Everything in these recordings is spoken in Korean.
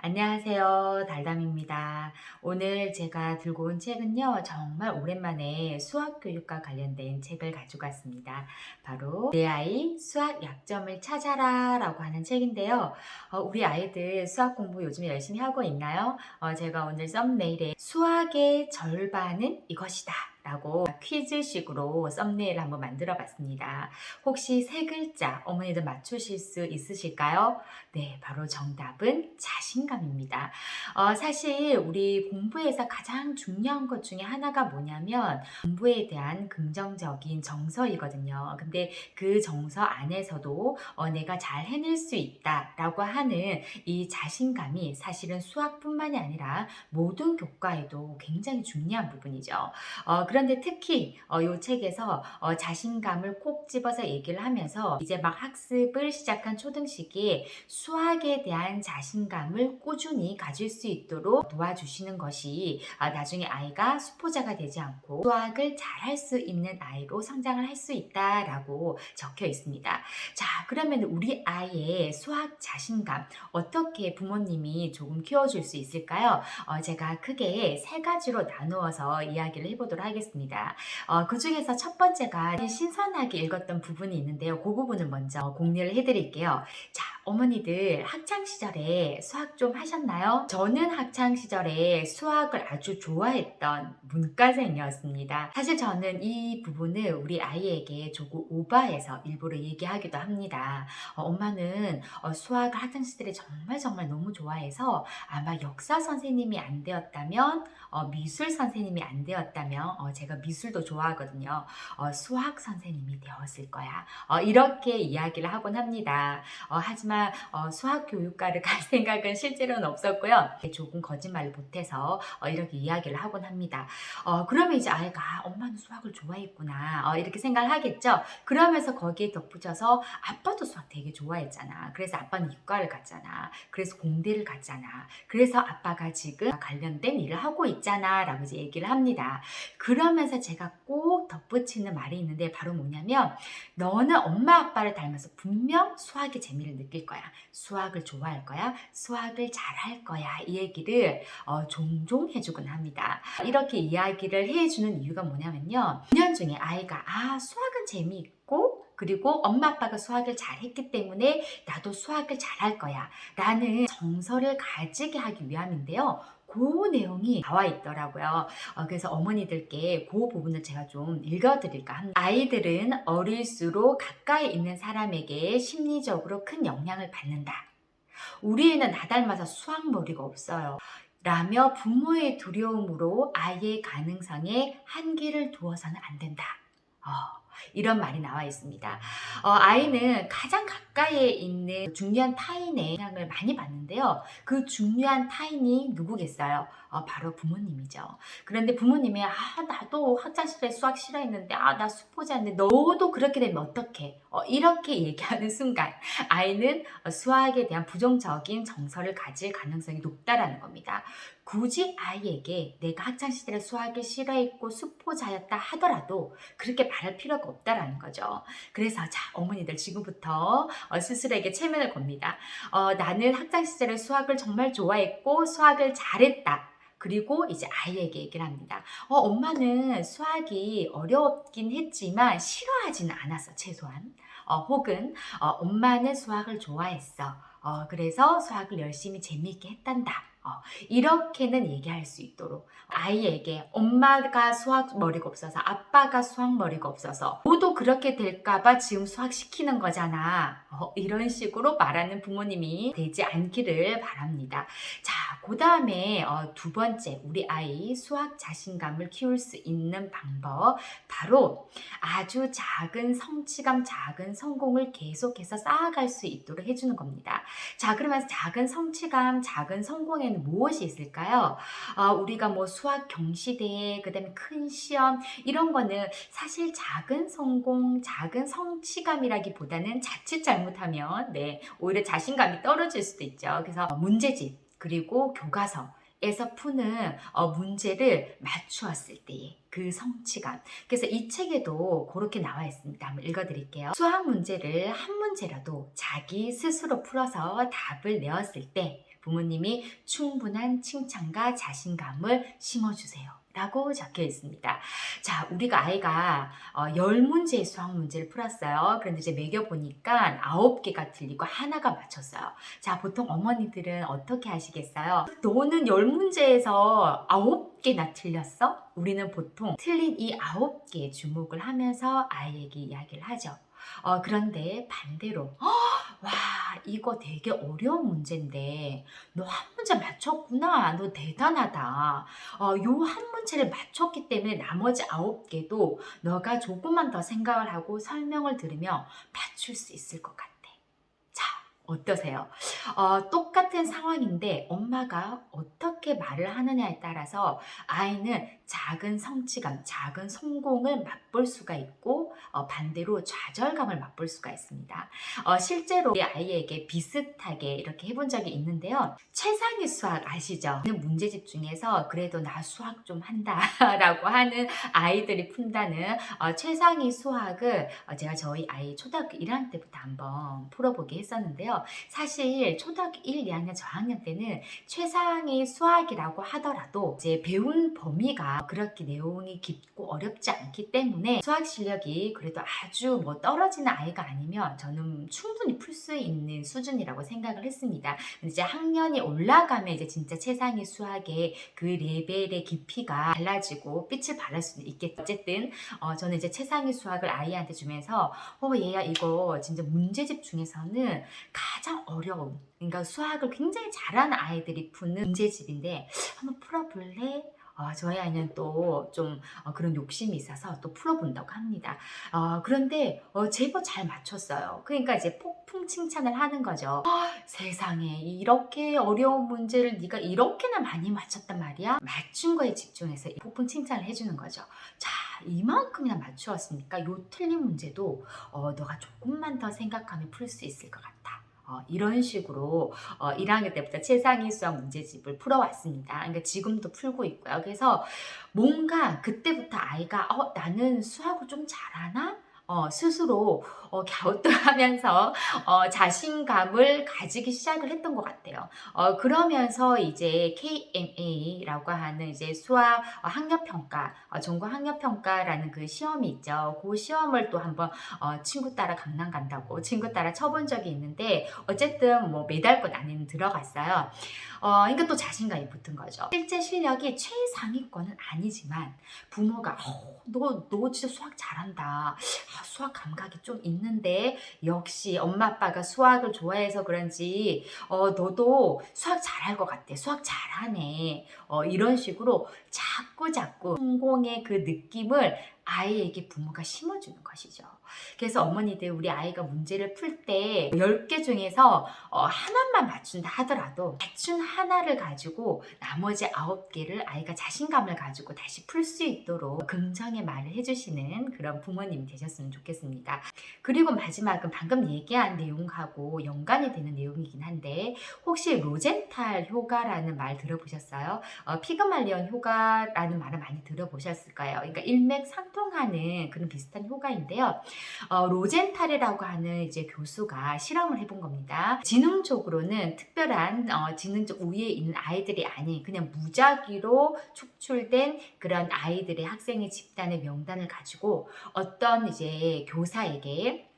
안녕하세요. 달담입니다. 오늘 제가 들고 온 책은요, 정말 오랜만에 수학 교육과 관련된 책을 가지고 왔습니다. 바로 내 아이 수학 약점을 찾아라 라고 하는 책인데요. 우리 아이들 수학 공부 요즘 열심히 하고 있나요? 제가 오늘 썸네일에 수학의 절반은 이것이다 라고 퀴즈식으로 썸네일을 한번 만들어 봤습니다. 혹시 세 글자 어머니들 맞추실 수 있으실까요? 네, 바로 정답은 자신감입니다. 사실 우리 공부에서 가장 중요한 것 중에 하나가 뭐냐면 공부에 대한 긍정적인 정서이거든요. 근데 그 정서 안에서도 내가 잘 해낼 수 있다라고 하는 이 자신감이 사실은 수학뿐만이 아니라 모든 교과에도 굉장히 중요한 부분이죠. 그런데 특히 이 책에서 자신감을 꼭 집어서 얘기를 하면서 이제 막 학습을 시작한 초등시기에 수학에 대한 자신감을 꾸준히 가질 수 있도록 도와주시는 것이 나중에 아이가 수포자가 되지 않고 수학을 잘할 수 있는 아이로 성장을 할 수 있다라고 적혀 있습니다. 자, 그러면 우리 아이의 수학 자신감 어떻게 부모님이 조금 키워줄 수 있을까요? 제가 크게 세 가지로 나누어서 이야기를 해보도록 하겠습니다. 그 중에서 첫 번째가 신선하게 읽었던 부분이 있는데요. 그 부분을 먼저 공유를 해드릴게요. 자, 어머니들 학창 시절에 수학 좀 하셨나요? 저는 학창 시절에 수학을 아주 좋아했던 문과생이었습니다. 사실 저는 이 부분을 우리 아이에게 조금 오버해서 일부러 얘기하기도 합니다. 엄마는 수학을 학창 시절에 정말 너무 좋아해서 아마 역사 선생님이 안 되었다면 미술 선생님이 안 되었다면 제가 미술도 좋아하거든요. 수학 선생님이 되었을 거야. 이렇게 이야기를 하곤 합니다. 하지만 수학 교육과를 갈 생각은 실제로는 없었고요. 조금 거짓말을 못해서 이렇게 이야기를 하곤 합니다. 그러면 이제 아이가 엄마는 수학을 좋아했구나 이렇게 생각을 하겠죠. 그러면서 거기에 덧붙여서 아빠도 수학 되게 좋아했잖아. 그래서 아빠는 이과를 갔잖아. 그래서 공대를 갔잖아. 그래서 아빠가 지금 관련된 일을 하고 있잖아 라고 이제 얘기를 합니다. 그러면서 제가 꼭 덧붙이는 말이 있는데 바로 뭐냐면 너는 엄마 아빠를 닮아서 분명 수학의 재미를 느낄 거야. 수학을 좋아할 거야. 수학을 잘할 거야. 이 얘기를 종종 해주곤 합니다. 이렇게 이야기를 해주는 이유가 뭐냐면요. 2년 중에 아이가 수학은 재미있고 그리고 엄마 아빠가 수학을 잘했기 때문에 나도 수학을 잘할 거야 라는 정서를 가지게 하기 위함인데요. 그 내용이 나와 있더라고요. 그래서 어머니들께 그 부분을 제가 좀 읽어드릴까 합니다. 아이들은 어릴수록 가까이 있는 사람에게 심리적으로 큰 영향을 받는다. 우리 애는 나 닮아서 수학머리가 없어요. 라며 부모의 두려움으로 아이의 가능성에 한계를 두어서는 안 된다. 이런 말이 나와 있습니다. 아이는 가장 가까이에 있는 중요한 타인의 영향을 많이 받는데요. 그 중요한 타인이 누구겠어요? 바로 부모님이죠. 그런데 부모님이 나도 학창시절에 수학 싫어했는데 나 수포자인데 너도 그렇게 되면 어떡해? 이렇게 얘기하는 순간 아이는 수학에 대한 부정적인 정서를 가질 가능성이 높다라는 겁니다. 굳이 아이에게 내가 학창시절에 수학을 싫어했고 수포자였다 하더라도 그렇게 말할 필요가 없다라는 거죠. 그래서 자, 어머니들 지금부터 스스로에게 체면을 겁니다. 나는 학창시절에 수학을 정말 좋아했고 수학을 잘했다. 그리고 이제 아이에게 얘기를 합니다. 엄마는 수학이 어렵긴 했지만 싫어하지는 않았어, 최소한. 혹은 엄마는 수학을 좋아했어. 그래서 수학을 열심히 재미있게 했단다. 이렇게는 얘기할 수 있도록 아이에게 엄마가 수학 머리가 없어서 아빠가 수학 머리가 없어서 모두 그렇게 될까봐 지금 수학 시키는 거잖아. 이런 식으로 말하는 부모님이 되지 않기를 바랍니다. 자, 그 다음에 두 번째 우리 아이 수학 자신감을 키울 수 있는 방법 바로 아주 작은 성취감, 작은 성공을 계속해서 쌓아갈 수 있도록 해주는 겁니다. 자, 그러면 작은 성취감, 작은 성공에는 무엇이 있을까요? 우리가 뭐 수학 경시대회, 그 다음에 큰 시험 이런 거는 사실 작은 성공, 작은 성취감이라기보다는 자칫 잘못하면 오히려 자신감이 떨어질 수도 있죠. 그래서 문제집 그리고 교과서에서 푸는 문제를 맞추었을 때의 그 성취감. 그래서 이 책에도 그렇게 나와 있습니다. 한번 읽어드릴게요. 수학 문제를 한 문제라도 자기 스스로 풀어서 답을 내었을 때 부모님이 충분한 칭찬과 자신감을 심어주세요. 라고 적혀 있습니다. 자, 우리가 아이가 10문제의 수학 문제를 풀었어요. 그런데 이제 매겨보니까 9개가 틀리고 하나가 맞췄어요. 자, 보통 어머니들은 어떻게 하시겠어요? 너는 10문제에서 9개나 틀렸어? 우리는 보통 틀린 이 9개에 주목을 하면서 아이에게 이야기를 하죠. 그런데 반대로 와, 이거 되게 어려운 문제인데 너 한 문제 맞췄구나. 너 대단하다. 요 한 문제를 맞췄기 때문에 나머지 9개도 너가 조금만 더 생각을 하고 설명을 들으면 맞출 수 있을 것 같아. 자, 어떠세요? 똑같은 상황인데 엄마가 어떻게 말을 하느냐에 따라서 아이는 작은 성취감, 작은 성공을 맛볼 수가 있고 반대로 좌절감을 맛볼 수가 있습니다. 실제로 우리 아이에게 비슷하게 이렇게 해본 적이 있는데요. 최상위 수학 아시죠? 문제집 중에서 그래도 나 수학 좀 한다 라고 하는 아이들이 푼다는 최상위 수학을 제가 저희 아이 초등학교 1학년 때부터 한번 풀어보게 했었는데요. 사실 초등학교 1, 2학년 저학년 때는 최상위 수학이라고 하더라도 이제 배운 범위가 그렇게 내용이 깊고 어렵지 않기 때문에 수학 실력이 그래도 아주 뭐 떨어지는 아이가 아니면 저는 충분히 풀 수 있는 수준이라고 생각을 했습니다. 근데 이제 학년이 올라가면 이제 진짜 최상위 수학의 그 레벨의 깊이가 달라지고 빛을 발할 수는 있겠죠. 어쨌든 저는 이제 최상위 수학을 아이한테 주면서 얘야 이거 진짜 문제집 중에서는 가장 어려운, 그러니까 수학을 굉장히 잘하는 아이들이 푸는 문제집인데 한번 풀어볼래? 저희 아이는 또 좀 그런 욕심이 있어서 또 풀어본다고 합니다. 그런데 제법 잘 맞췄어요. 그러니까 이제 폭풍 칭찬을 하는 거죠. 세상에 이렇게 어려운 문제를 네가 이렇게나 많이 맞췄단 말이야? 맞춘 거에 집중해서 폭풍 칭찬을 해주는 거죠. 자, 이만큼이나 맞추었으니까 요 틀린 문제도 너가 조금만 더 생각하면 풀 수 있을 것 같아. 이런 식으로 1학년 때부터 최상위 수학 문제집을 풀어왔습니다. 그러니까 지금도 풀고 있고요. 그래서 뭔가 그때부터 아이가 나는 수학을 좀 잘하나? 스스로 갸우뚱하면서 자신감을 가지기 시작을 했던 것 같아요. 그러면서 이제 KMA라고 하는 이제 수학 학력평가, 전국 학력평가라는 그 시험이 있죠. 그 시험을 또 한번 친구 따라 강남 간다고 친구 따라 쳐본 적이 있는데 어쨌든 뭐 메달권 안에는 들어갔어요. 그러니까 또 자신감이 붙은 거죠. 실제 실력이 최상위권은 아니지만 부모가 너 진짜 수학 잘한다. 수학 감각이 좀 있는데 역시 엄마 아빠가 수학을 좋아해서 그런지 너도 수학 잘할 것 같아. 수학 잘하네. 이런 식으로 자꾸 성공의 그 느낌을 아이에게 부모가 심어주는 것이죠. 그래서 어머니들 우리 아이가 문제를 풀 때 10개 중에서 하나만 맞춘다 하더라도 맞춘 하나를 가지고 나머지 9개를 아이가 자신감을 가지고 다시 풀 수 있도록 긍정의 말을 해주시는 그런 부모님이 되셨으면 좋겠습니다. 그리고 마지막은 방금 얘기한 내용하고 연관이 되는 내용이긴 한데 혹시 로젠탈 효과라는 말 들어보셨어요? 피그말리온 효과라는 말을 많이 들어보셨을 거예요. 그러니까 일맥상통하는 그런 비슷한 효과인데요. 로젠탈이라고 하는 이제 교수가 실험을 해본 겁니다. 지능적으로는 특별한 지능적 우위에 있는 아이들이 아닌 그냥 무작위로 축출된 그런 아이들의 학생의 집단의 명단을 가지고 어떤 이제 교사에게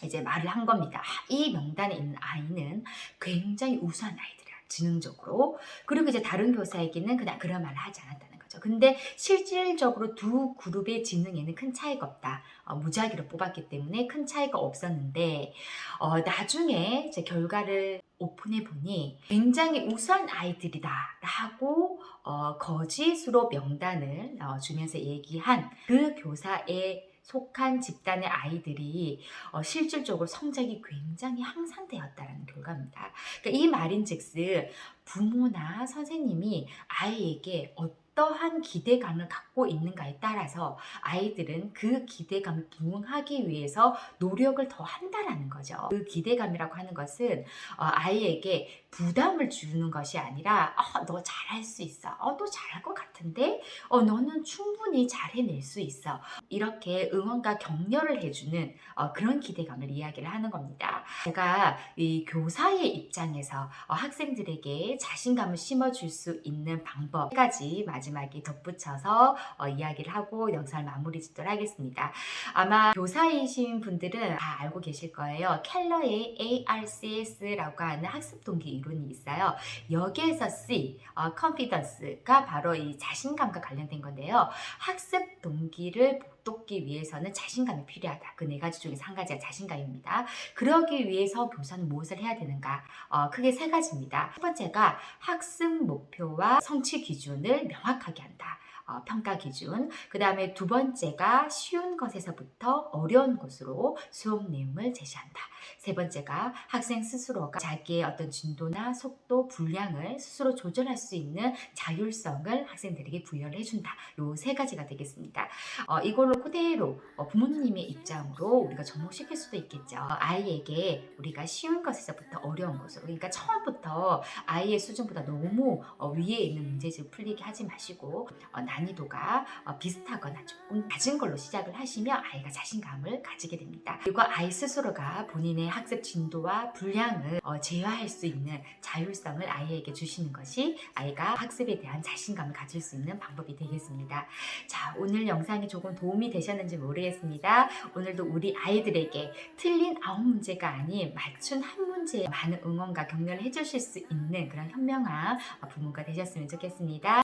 이제 말을 한 겁니다. 이 명단에 있는 아이는 굉장히 우수한 아이들이야, 지능적으로. 그리고 이제 다른 교사에게는 그냥 그런 말을 하지 않았다는 거죠. 근데 실질적으로 두 그룹의 지능에는 큰 차이가 없다. 무작위로 뽑았기 때문에 큰 차이가 없었는데 나중에 제 결과를 오픈해 보니 굉장히 우수한 아이들이다 라고 거짓으로 명단을 주면서 얘기한 그 교사의 속한 집단의 아이들이 실질적으로 성적이 굉장히 향상되었다는 결과입니다. 그러니까 이 말인즉슨 부모나 선생님이 아이에게 어떠한 기대감을 갖고 있는가에 따라서 아이들은 그 기대감을 부응하기 위해서 노력을 더 한다라는 거죠. 그 기대감이라고 하는 것은 아이에게 부담을 주는 것이 아니라 너 잘할 수 있어. 너 잘할 것 같은데? 너는 충분히 잘 해낼 수 있어. 이렇게 응원과 격려를 해주는 그런 기대감을 이야기를 하는 겁니다. 제가 이 교사의 입장에서 학생들에게 자신감을 심어줄 수 있는 방법 3가지 마지막에 덧붙여서 이야기를 하고 영상을 마무리 짓도록 하겠습니다. 아마 교사이신 분들은 다 알고 계실 거예요. 켈러의 ARCS라고 하는 학습 동기 이론이 있어요. 여기에서 C, confidence가 바로 이 자신감과 관련된 건데요. 학습 동기를 북돋기 위해서는 자신감이 필요하다. 그 4가지 중에서 1가지가 자신감입니다. 그러기 위해서 교사는 무엇을 해야 되는가? 크게 3가지입니다. 첫 번째가 학습 목표와 성취 기준을 명확하게 한다. 평가 기준. 그 다음에 2번째가 쉬운 것에서부터 어려운 것으로 수업 내용을 제시한다. 3번째가 학생 스스로가 자기의 어떤 진도나 속도, 분량을 스스로 조절할 수 있는 자율성을 학생들에게 부여를 해준다. 요 3가지가 되겠습니다. 이걸로 그대로 부모님의 입장으로 우리가 접목시킬 수도 있겠죠. 아이에게 우리가 쉬운 것에서부터 어려운 것으로, 그러니까 처음부터 아이의 수준보다 너무 위에 있는 문제집을 풀리게 하지 마시고 난이도가 비슷하거나 조금 낮은 걸로 시작을 하시면 아이가 자신감을 가지게 됩니다. 그리고 아이 스스로가 본인의 학습 진도와 분량을 제어할 수 있는 자율성을 아이에게 주시는 것이 아이가 학습에 대한 자신감을 가질 수 있는 방법이 되겠습니다. 자, 오늘 영상이 조금 도움이 되셨는지 모르겠습니다. 오늘도 우리 아이들에게 틀린 9문제가 아닌 맞춘 1문제에 많은 응원과 격려를 해주실 수 있는 그런 현명한 부모가 되셨으면 좋겠습니다.